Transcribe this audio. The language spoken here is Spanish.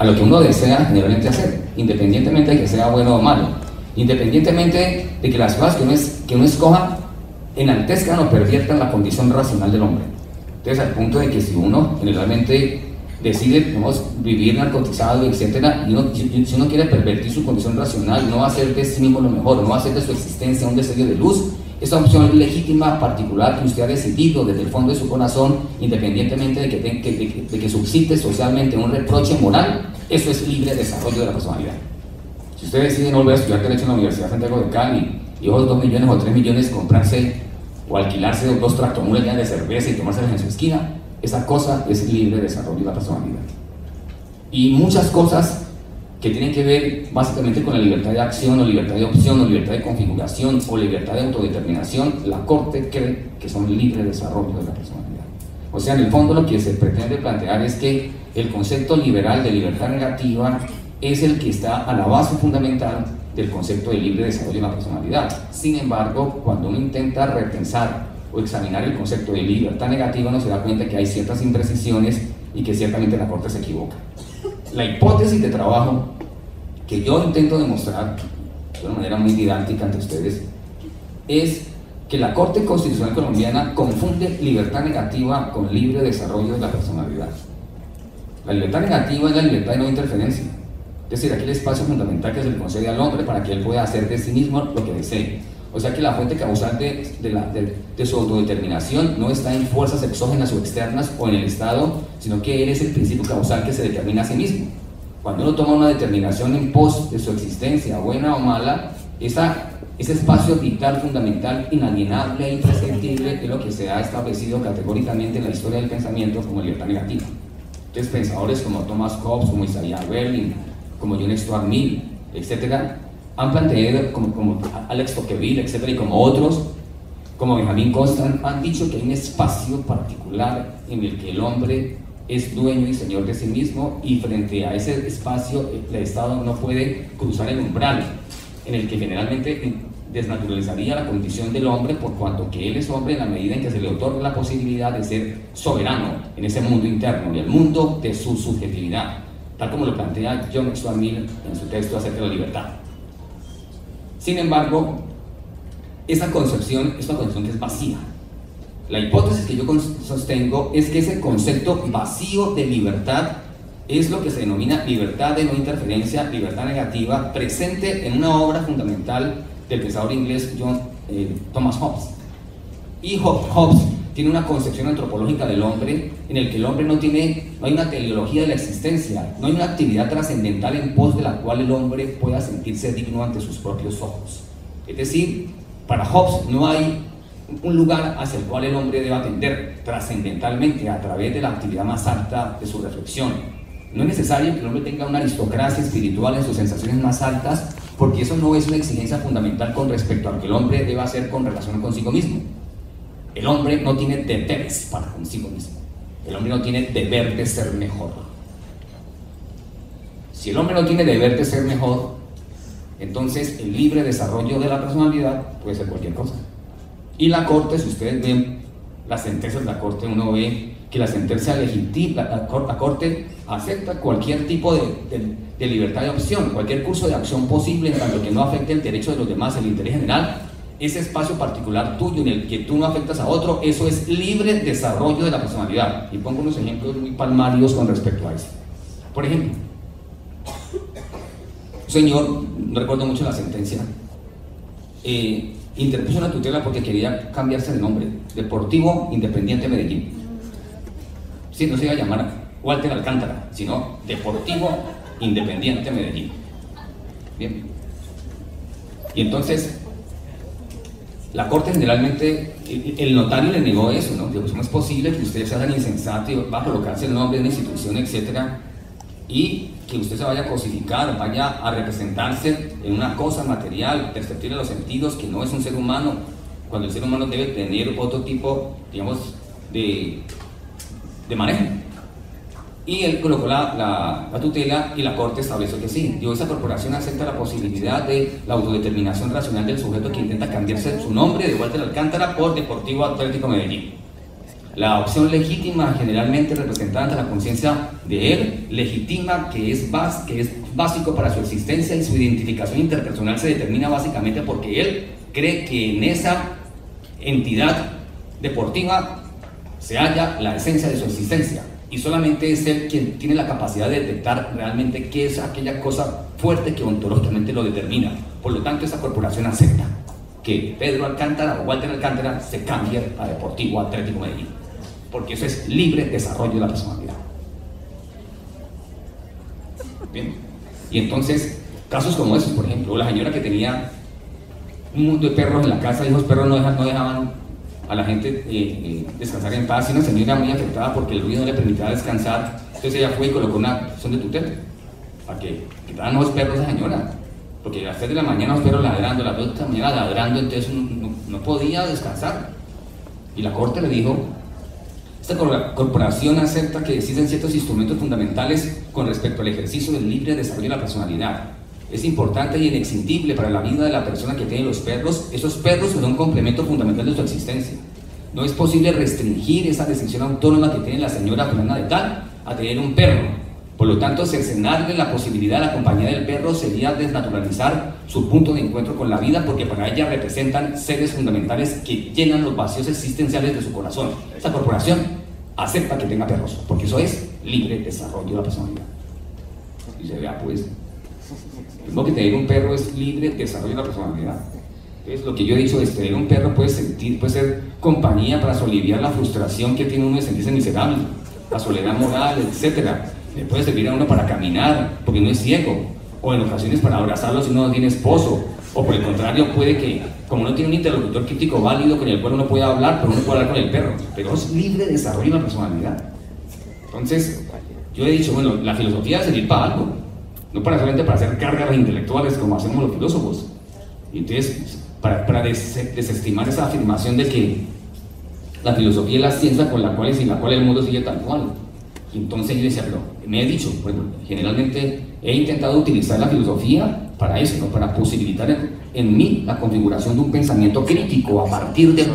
a lo que uno desea generalmente hacer, independientemente de que sea bueno o malo, independientemente de que las cosas que uno escoja enaltezcan o perviertan la condición racional del hombre. Entonces, al punto de que si uno generalmente decide vivir narcotizado, etcétera, y si uno quiere pervertir su condición racional, no va a hacer de sí mismo lo mejor, no va a hacer de su existencia un destello de luz, esa opción legítima, particular, que usted ha decidido desde el fondo de su corazón, independientemente de que suscite socialmente un reproche moral, eso es libre desarrollo de la personalidad. Si usted decide no volver a estudiar Derecho en la Universidad de Santiago de Cali y esos 2 millones o 3 millones comprarse o alquilarse 2 tractomulas llenas de cerveza y tomárselas en su esquina, esa cosa es libre desarrollo de la personalidad. Y muchas cosas que tienen que ver básicamente con la libertad de acción o libertad de opción o libertad de configuración o libertad de autodeterminación, la Corte cree que son libre desarrollo de la personalidad. O sea, en el fondo lo que se pretende plantear es que el concepto liberal de libertad negativa es el que está a la base fundamental del concepto de libre desarrollo de la personalidad. Sin embargo, cuando uno intenta repensar o examinar el concepto de libertad negativa, uno se da cuenta que hay ciertas imprecisiones y que ciertamente la Corte se equivoca. La hipótesis de trabajo que yo intento demostrar de una manera muy didáctica ante ustedes es que la Corte Constitucional Colombiana confunde libertad negativa con libre desarrollo de la personalidad. La libertad negativa es la libertad de no interferencia, es decir, aquel espacio fundamental que se le concede al hombre para que él pueda hacer de sí mismo lo que desee. O sea que la fuente causal de su autodeterminación no está en fuerzas exógenas o externas o en el Estado, sino que él es el principio causal que se determina a sí mismo. Cuando uno toma una determinación en pos de su existencia, buena o mala, ese espacio vital, fundamental, inalienable e imprescindible es lo que se ha establecido categóricamente en la historia del pensamiento como libertad negativa. Entonces, pensadores como Thomas Hobbes, como Isaiah Berlin, como John Stuart Mill, etcétera, han planteado, como Alex Tocqueville, etcétera, y como otros, como Benjamin Constant, han dicho que hay un espacio particular en el que el hombre es dueño y señor de sí mismo, y frente a ese espacio el Estado no puede cruzar el umbral, en el que generalmente desnaturalizaría la condición del hombre, por cuanto que él es hombre en la medida en que se le otorga la posibilidad de ser soberano en ese mundo interno, en el mundo de su subjetividad, tal como lo plantea John Stuart Mill en su texto acerca de la libertad. Sin embargo, esa concepción es una concepción que es vacía. La hipótesis que yo sostengo es que ese concepto vacío de libertad es lo que se denomina libertad de no interferencia, libertad negativa, presente en una obra fundamental del pensador inglés Thomas Hobbes. Y Hobbes tiene una concepción antropológica del hombre en el que el hombre no hay una teleología de la existencia, no hay una actividad trascendental en pos de la cual el hombre pueda sentirse digno ante sus propios ojos. Es decir, para Hobbes no hay un lugar hacia el cual el hombre deba tender trascendentalmente a través de la actividad más alta de su reflexión. No es necesario que el hombre tenga una aristocracia espiritual en sus sensaciones más altas, porque eso no es una exigencia fundamental con respecto a lo que el hombre deba hacer con relación consigo mismo. El hombre no tiene deberes para consigo mismo. El hombre no tiene deber de ser mejor. Si el hombre no tiene deber de ser mejor, entonces el libre desarrollo de la personalidad puede ser cualquier cosa. Y la Corte, si ustedes ven las sentencias de la Corte, uno ve que la sentencia legitima, la Corte acepta cualquier tipo de libertad de opción, cualquier curso de acción posible, en tanto que no afecte el derecho de los demás, el interés general. Ese espacio particular tuyo en el que tú no afectas a otro, eso es libre desarrollo de la personalidad. Y pongo unos ejemplos muy palmarios con respecto a eso. Por ejemplo, un señor, no recuerdo mucho la sentencia, interpuso una tutela porque quería cambiarse de nombre, Deportivo Independiente Medellín. Sí, no se iba a llamar Walter Alcántara, sino Deportivo Independiente Medellín. Bien. Y entonces la Corte generalmente, el notario le negó eso, ¿no? Dijo, pues no es posible que usted sea tan insensato y va a colocarse el nombre de una institución, etcétera, y que usted se vaya a cosificar, vaya a representarse en una cosa material, perceptible de los sentidos, que no es un ser humano, cuando el ser humano debe tener otro tipo, digamos, de manejo. Y él colocó la tutela y la Corte estableció que sí. Digo, esa corporación acepta la posibilidad de la autodeterminación racional del sujeto que intenta cambiarse su nombre de Walter Alcántara por Deportivo Atlético Medellín. La opción legítima, generalmente representada ante la conciencia de él, legitima que es básico para su existencia, y su identificación interpersonal se determina básicamente porque él cree que en esa entidad deportiva se halla la esencia de su existencia, y solamente es él quien tiene la capacidad de detectar realmente qué es aquella cosa fuerte que ontológicamente lo determina. Por lo tanto, esa corporación acepta que Pedro Alcántara o Walter Alcántara se cambie a Deportivo Atlético Medellín, porque eso es libre desarrollo de la personalidad. Bien. Y entonces, casos como esos, por ejemplo, la señora que tenía un mundo de perros en la casa, y esos perros no dejaban a la gente descansar en paz, y una señora muy afectada porque el ruido no le permitía descansar. Entonces ella fue y colocó una son de tutela para que quitaran los perros a esa señora, porque a las 3 de la mañana los perros ladrando, a las 2 de la mañana ladrando, entonces no podía descansar. Y la corte le dijo: esta corporación acepta que existen ciertos instrumentos fundamentales con respecto al ejercicio del libre desarrollo de la personalidad. Es importante y inextinguible para la vida de la persona que tiene los perros. Esos perros son un complemento fundamental de su existencia. No es posible restringir esa decisión autónoma que tiene la señora fulana de tal a tener un perro. Por lo tanto, cercenarle la posibilidad de la compañía del perro sería desnaturalizar su punto de encuentro con la vida, porque para ella representan seres fundamentales que llenan los vacíos existenciales de su corazón. Esta corporación acepta que tenga perros, porque eso es libre desarrollo de la personalidad. Y se vea, pues, lo que tener un perro es libre desarrollo de la personalidad. Entonces, lo que yo he dicho es: tener un perro puede ser compañía para aliviar la frustración que tiene uno de sentirse miserable, la soledad moral, etcétera. Le puede servir a uno para caminar, porque no es ciego, o en ocasiones para abrazarlo si uno no tiene esposo, o por el contrario, puede que, como no tiene un interlocutor crítico válido con el cual uno puede hablar, pero uno puede hablar con el perro. Pero es libre desarrollo de la personalidad. Entonces, yo he dicho, bueno, la filosofía debe servir para algo, no solamente para hacer cargas intelectuales como hacemos los filósofos. Y entonces, para desestimar esa afirmación de que la filosofía es la ciencia con la cual y sin la cual el mundo sigue tal cual. Y entonces yo decía, pero me he dicho, bueno, generalmente he intentado utilizar la filosofía para eso, ¿no? Para posibilitar en mí la configuración de un pensamiento crítico a partir del